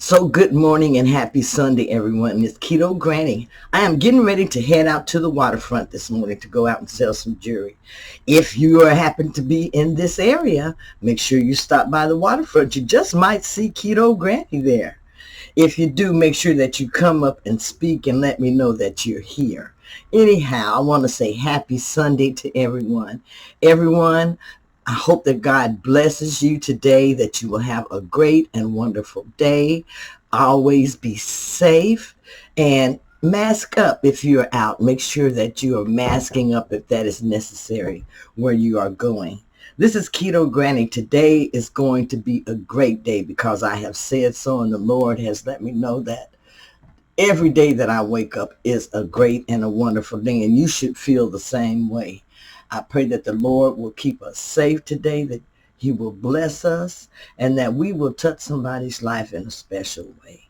So good morning and happy Sunday, everyone. It's Keto Granny. I am getting ready to head out to the waterfront this morning to go out and sell some jewelry. If you happen to be in this area, make sure you stop by the waterfront. You just might see Keto Granny there. If you do, make sure that you come up and speak and let me know that you're here. Anyhow, I want to say happy Sunday to everyone. Everyone, I hope that God blesses you today, that you will have a great and wonderful day. Always be safe and mask up if you're out. Make sure that you are masking up if that is necessary where you are going. This is Keto Granny. Today is going to be a great day because I have said so, and the Lord has let me know that every day that I wake up is a great and a wonderful day, and you should feel the same way. I pray that the Lord will keep us safe today, that he will bless us, and that we will touch somebody's life in a special way.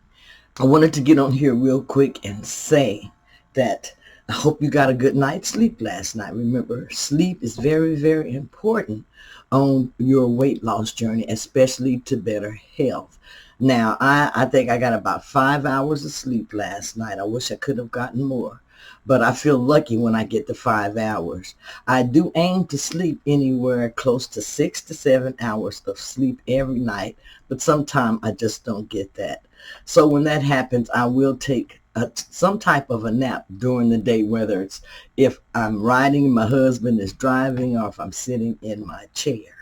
I wanted to get on here real quick and say that I hope you got a good night's sleep last night. Remember, sleep is very, very important on your weight loss journey, especially to better health. Now, I think I got about 5 hours of sleep last night. I wish I could have gotten more, but I feel lucky when I get to 5 hours. I do aim to sleep anywhere close to 6 to 7 hours of sleep every night, but sometimes I just don't get that. So when that happens, I will take some type of a nap during the day, whether it's if I'm riding, my husband is driving, or if I'm sitting in my chair.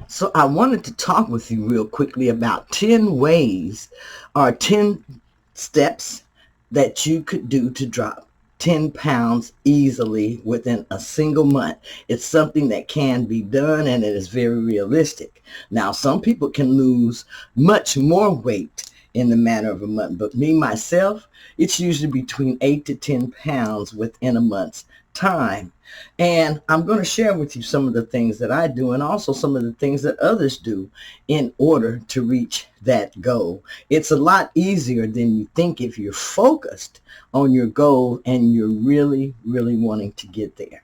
So I wanted to talk with you real quickly about 10 ways or 10 steps that you could do to drop 10 pounds easily within a single month. It's something that can be done, and it is very realistic. Now, some people can lose much more weight in the matter of a month, but me, myself, it's usually between 8 to 10 pounds within a month's time. And I'm going to share with you some of the things that I do, and also some of the things that others do in order to reach that goal. It's a lot easier than you think if you're focused on your goal and you're really, really wanting to get there.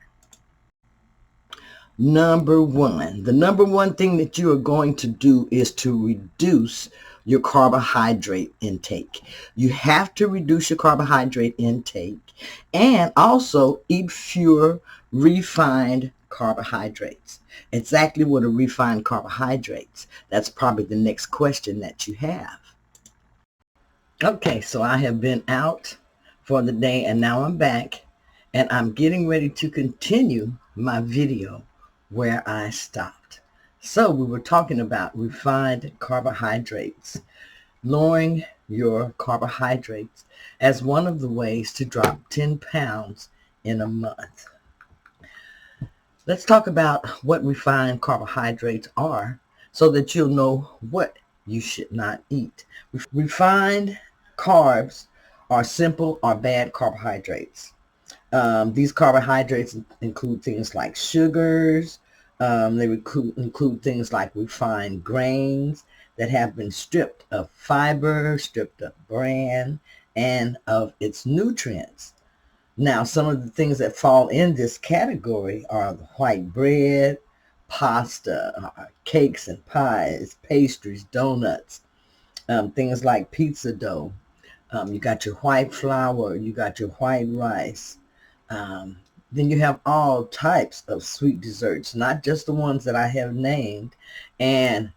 The number one thing that you are going to do is to reduce your carbohydrate intake. You have to reduce your carbohydrate intake and also eat fewer refined carbohydrates. Exactly what are refined carbohydrates? That's probably the next question that you have. Okay, so I have been out for the day and now I'm back, and I'm getting ready to continue my video where I stopped. So we were talking about refined carbohydrates, lowering your carbohydrates as one of the ways to drop 10 pounds in a month. Let's talk about what refined carbohydrates are so that you'll know what you should not eat. Refined carbs are simple or bad carbohydrates. These carbohydrates include things like sugars. They include things like refined grains that have been stripped of fiber, stripped of bran, and of its nutrients. Now, some of the things that fall in this category are the white bread, pasta, cakes and pies, pastries, donuts, things like pizza dough. You got your white flour, you got your white rice. Then you have all types of sweet desserts, not just the ones that I have named, and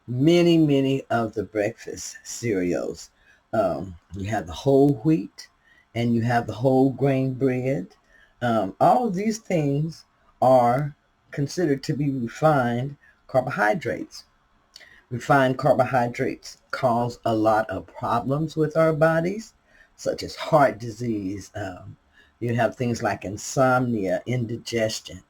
many, many of the breakfast cereals. You have the whole wheat and you have the whole grain bread. All of these things are considered to be refined carbohydrates. Refined carbohydrates cause a lot of problems with our bodies, such as heart disease. You have things like insomnia, indigestion.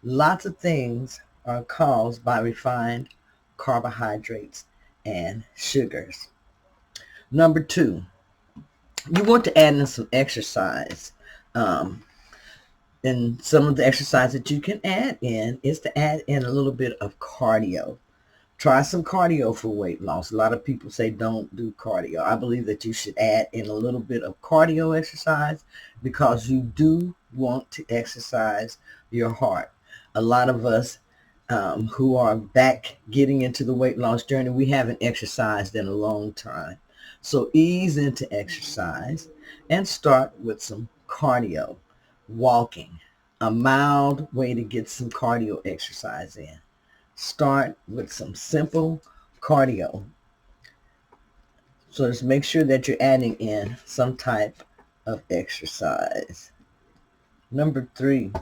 Lots of things are caused by refined carbohydrates and sugars. Number 2, you want to add in some exercise. And some of the exercise that you can add in is to add in a little bit of cardio. Try some cardio for weight loss. A lot of people say don't do cardio. I believe that you should add in a little bit of cardio exercise because you do want to exercise your heart. A lot of us who are back getting into the weight loss journey, we haven't exercised in a long time. So ease into exercise and start with some cardio, walking, a mild way to get some cardio exercise in. Start with some simple cardio. So just make sure that you're adding in some type of exercise. Number 3,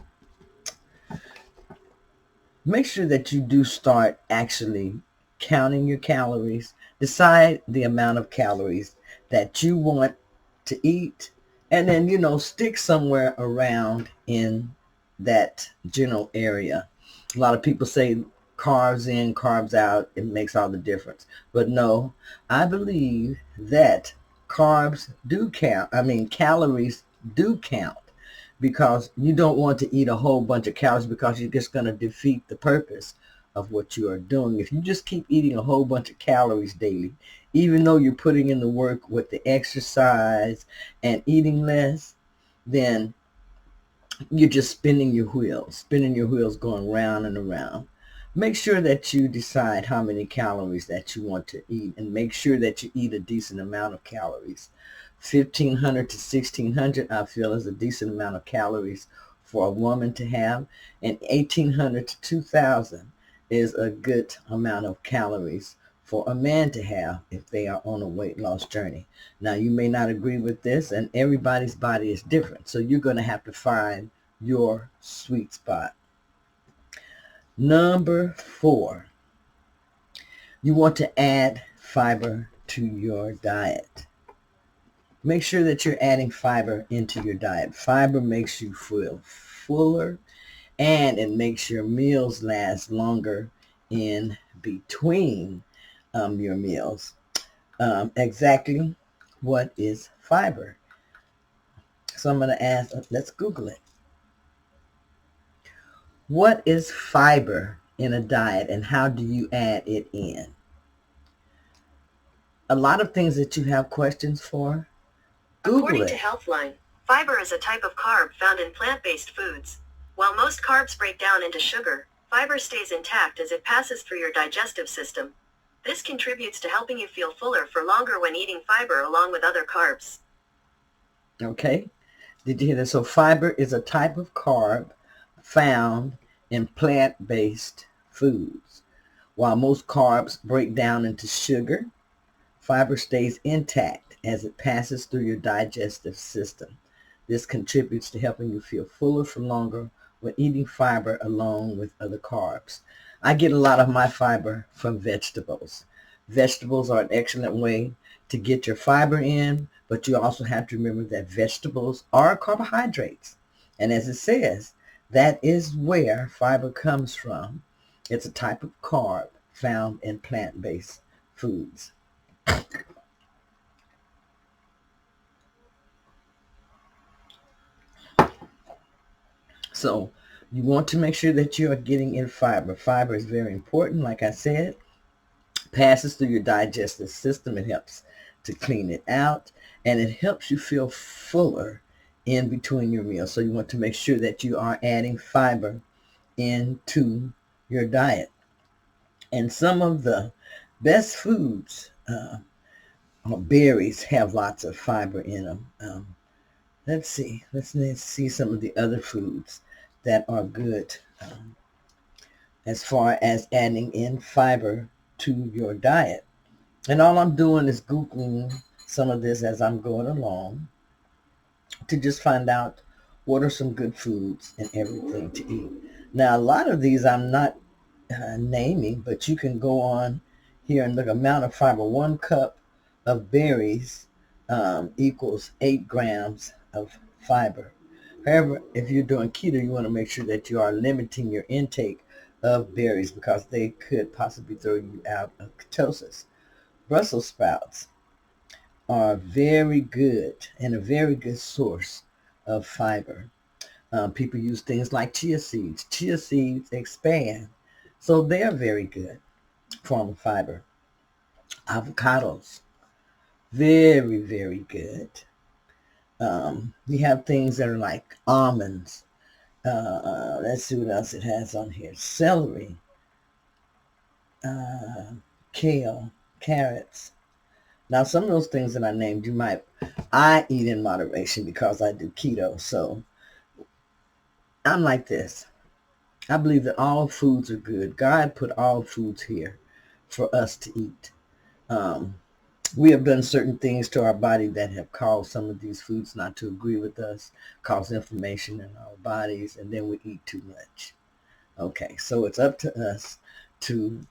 make sure that you do start actually counting your calories. Decide the amount of calories that you want to eat, and then, stick somewhere around in that general area. A lot of people say carbs in, carbs out, it makes all the difference. But no, I believe that carbs do count. I mean, calories do count, because you don't want to eat a whole bunch of calories, because you're just going to defeat the purpose of what you are doing. If you just keep eating a whole bunch of calories daily, even though you're putting in the work with the exercise and eating less, then you're just spinning your wheels going round and around. Make sure that you decide how many calories that you want to eat, and make sure that you eat a decent amount of calories. 1,500 to 1,600, I feel, is a decent amount of calories for a woman to have, and 1,800 to 2,000 is a good amount of calories for a man to have if they are on a weight loss journey. Now, you may not agree with this, and everybody's body is different, so you're going to have to find your sweet spot. Number 4, you want to add fiber to your diet. Make sure that you're adding fiber into your diet. Fiber makes you feel fuller, and it makes your meals last longer in between your meals. Exactly what is fiber? So I'm going to ask, let's Google it. What is fiber in a diet, and how do you add it in? A lot of things that you have questions for, Google According it. to Healthline, fiber is a type of carb found in plant-based foods. While most carbs break down into sugar, fiber stays intact as it passes through your digestive system. This contributes to helping you feel fuller for longer when eating fiber along with other carbs. Okay, did you hear that? So fiber is a type of carb found in plant-based foods. While most carbs break down into sugar, fiber stays intact as it passes through your digestive system. This contributes to helping you feel fuller for longer when eating fiber along with other carbs. I get a lot of my fiber from vegetables. Vegetables are an excellent way to get your fiber in, but you also have to remember that vegetables are carbohydrates. And as it says, that is where fiber comes from. It's a type of carb found in plant-based foods. So you want to make sure that you are getting in fiber. Fiber is very important. Like I said, passes through your digestive system. It helps to clean it out, and it helps you feel fuller in between your meals. So you want to make sure that you are adding fiber into your diet. And some of the best foods, berries, have lots of fiber in them. Let's see some of the other foods that are good as far as adding in fiber to your diet. And all I'm doing is Googling some of this as I'm going along to just find out what are some good foods and everything to eat. Now, a lot of these I'm not naming, but you can go on here and look. Amount of fiber. 1 cup of berries equals 8 grams of fiber. However, if you're doing keto, you want to make sure that you are limiting your intake of berries, because they could possibly throw you out of ketosis. Brussels sprouts are very good and a very good source of fiber. People use things like chia seeds. Chia seeds expand, so they're very good form of fiber. Avocados, very, very good. We have things that are like almonds. Let's see what else it has on here. Celery. uh, kale, carrots. Now, some of those things that I named, I eat in moderation because I do keto. So I'm like this. I believe that all foods are good. God put all foods here for us to eat. Um, we have done certain things to our body that have caused some of these foods not to agree with us, cause inflammation in our bodies, and then we eat too much. Okay, so it's up to us to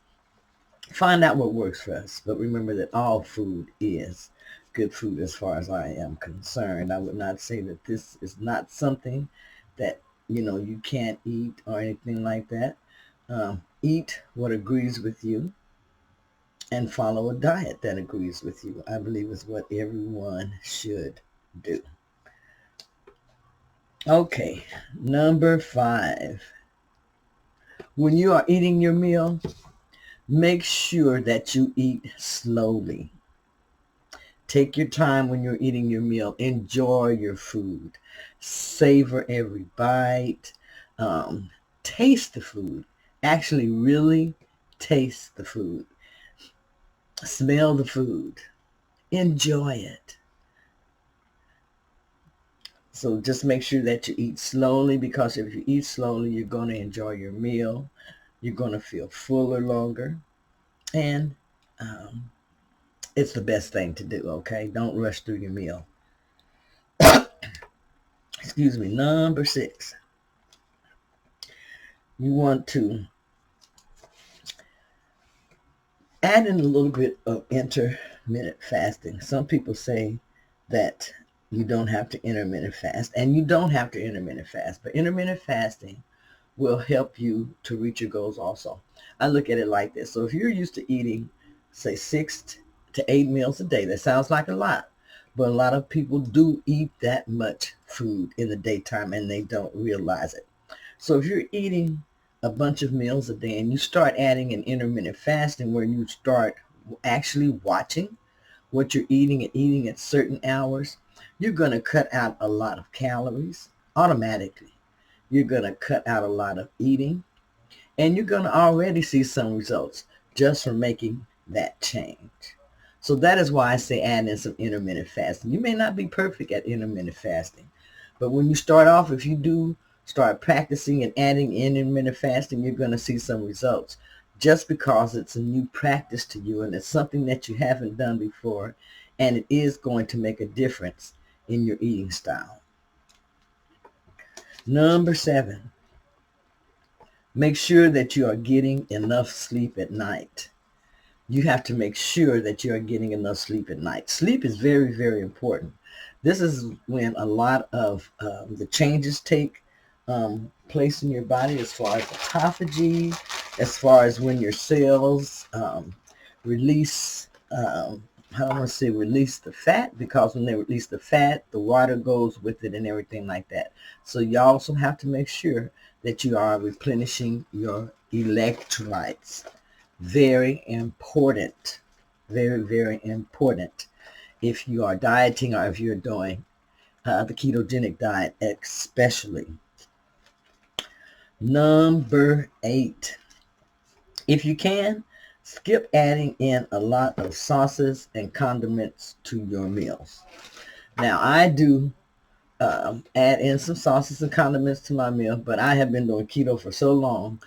find out what works for us. But remember that all food is good food as far as I am concerned. I would not say that this is not something that, you can't eat or anything like that. Eat what agrees with you and follow a diet that agrees with you. I believe is what everyone should do. Okay, number 5. When you are eating your meal, make sure that you eat slowly. Take your time when you're eating your meal. Enjoy your food. Savor every bite. Um, Taste the food. Actually, really taste the food. Smell the food. Enjoy it. So just make sure that you eat slowly, because if you eat slowly, you're going to enjoy your meal. You're going to feel fuller longer. And um, it's the best thing to do, okay? Don't rush through your meal. Excuse me. Number 6. You want to add in a little bit of intermittent fasting. Some people say that you don't have to intermittent fast, and you don't have to intermittent fast, but intermittent fasting will help you to reach your goals also. I look at it like this. So if you're used to eating, say, 6 to 8 meals a day, that sounds like a lot, but a lot of people do eat that much food in the daytime and they don't realize it. So if you're eating a bunch of meals a day and you start adding an intermittent fasting where you start actually watching what you're eating and eating at certain hours, you're going to cut out a lot of calories automatically. You're going to cut out a lot of eating, and you're going to already see some results just from making that change. So that is why I say add in some intermittent fasting. You may not be perfect at intermittent fasting, but when you start off, if you do start practicing and adding in intermittent fasting, you're going to see some results just because it's a new practice to you and it's something that you haven't done before, and it is going to make a difference in your eating style. Number 7, make sure that you are getting enough sleep at night. You have to make sure that you are getting enough sleep at night. Sleep is very, very important. This is when a lot of the changes take place in your body, as far as autophagy, as far as when your cells release, I don't want to say release the fat, because when they release the fat, the water goes with it and everything like that. So you also have to make sure that you are replenishing your electrolytes. Very important. Very, very important if you are dieting or if you're doing the ketogenic diet especially. Number 8. If you can, skip adding in a lot of sauces and condiments to your meals. Now, I do add in some sauces and condiments to my meal, but I have been doing keto for so long.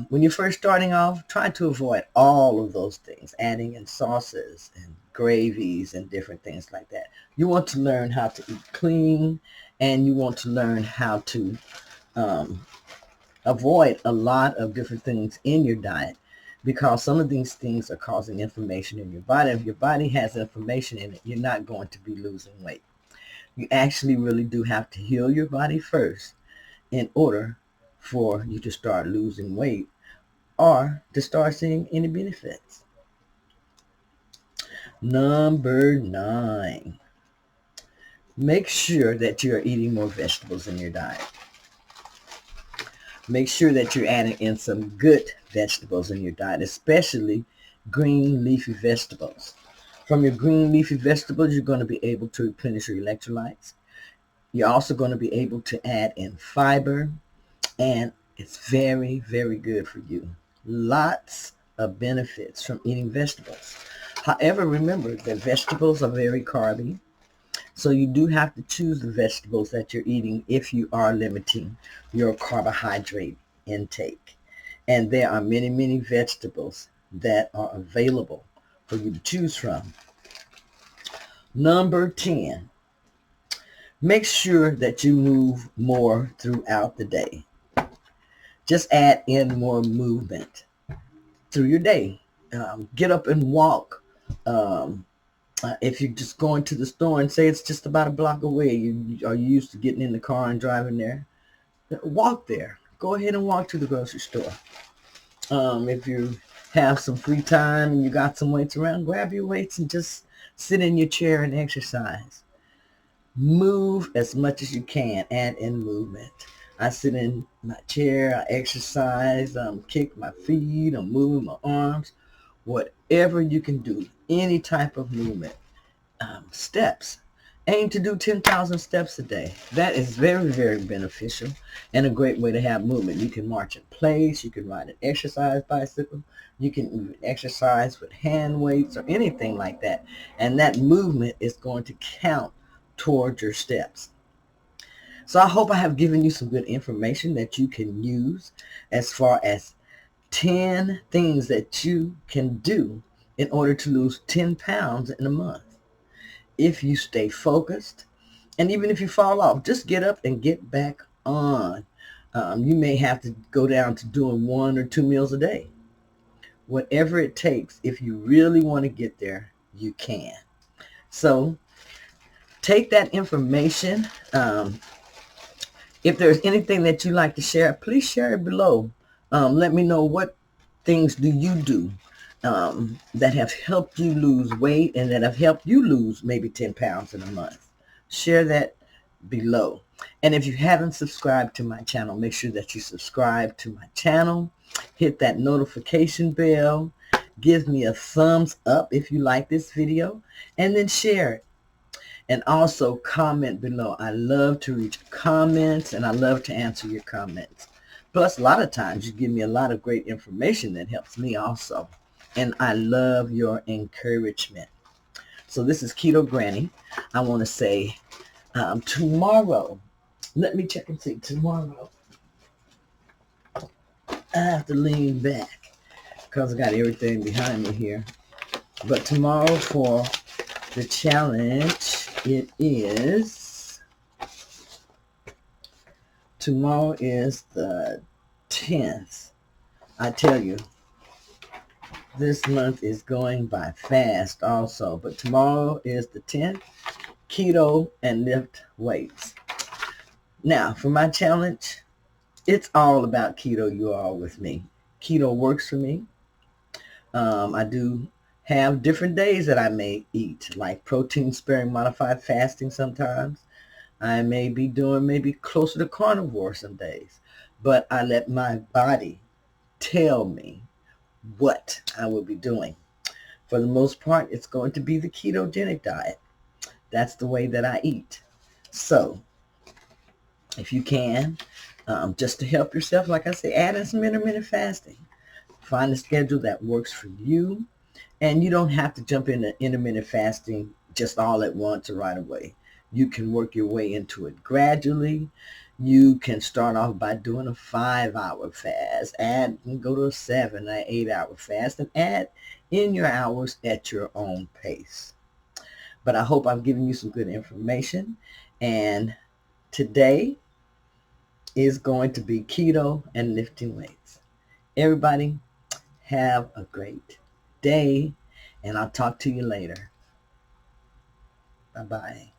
When you're first starting off, try to avoid all of those things, adding in sauces and gravies and different things like that. You want to learn how to eat clean, and you want to learn how to um, avoid a lot of different things in your diet, because some of these things are causing inflammation in your body. If your body has inflammation in it, you're not going to be losing weight. You actually really do have to heal your body first in order for you to start losing weight or to start seeing any benefits. Number 9, make sure that you're eating more vegetables in your diet. Make sure that you're adding in some good vegetables in your diet, especially green leafy vegetables. From your green leafy vegetables, you're going to be able to replenish your electrolytes. You're also going to be able to add in fiber, and it's very, very good for you. Lots of benefits from eating vegetables. However, remember that vegetables are very carby, so you do have to choose the vegetables that you're eating if you are limiting your carbohydrate intake. And there are many, many vegetables that are available for you to choose from. Number 10, make sure that you move more throughout the day. Just add in more movement through your day. Get up and walk. If you're just going to the store and say it's just about a block away, you are used to getting in the car and driving there, walk there. Go ahead and walk to the grocery store. If you have some free time and you got some weights around, grab your weights and just sit in your chair and exercise. Move as much as you can, add in movement. I sit in my chair, I exercise, kick my feet, I'm moving my arms. Whatever you can do, any type of movement. Steps. Aim to do 10,000 steps a day. That is very, very beneficial and a great way to have movement. You can march in place. You can ride an exercise bicycle. You can even exercise with hand weights or anything like that. And that movement is going to count towards your steps. So I hope I have given you some good information that you can use as far as 10 things that you can do in order to lose 10 pounds in a month. If you stay focused, and even if you fall off, just get up and get back on. You may have to go down to doing 1 or 2 meals a day. Whatever it takes, if you really want to get there, you can. So take that information. If there's anything that you'd like to share, please share it below. Let me know what things do you do that have helped you lose weight and that have helped you lose maybe 10 pounds in a month. Share that below. And if you haven't subscribed to my channel, make sure that you subscribe to my channel. Hit that notification bell. Give me a thumbs up if you like this video, and then share it. And also comment below. I love to read your comments, and I love to answer your comments. Plus, a lot of times you give me a lot of great information that helps me also. And I love your encouragement. So this is Keto Granny. I want to say tomorrow, let me check and see. Tomorrow, I have to lean back because I got everything behind me here. But tomorrow for the challenge, tomorrow is the 10th. I tell you, this month is going by fast also, but tomorrow is the 10th, keto and lift weights. Now, for my challenge, it's all about keto, you all with me. Keto works for me. I do have different days that I may eat, like protein-sparing modified fasting sometimes. I may be doing maybe closer to carnivore some days, but I let my body tell me what I will be doing. For the most part, it's going to be the ketogenic diet. That's the way that I eat. So, if you can, just to help yourself, like I say, add in some intermittent fasting. Find a schedule that works for you, and you don't have to jump into intermittent fasting just all at once or right away. You can work your way into it gradually. You can start off by doing a 5-hour fast, go to a 7 or 8-hour fast, and add in your hours at your own pace. But I hope I've given you some good information, and today is going to be keto and lifting weights. Everybody, have a great day, and I'll talk to you later. Bye-bye.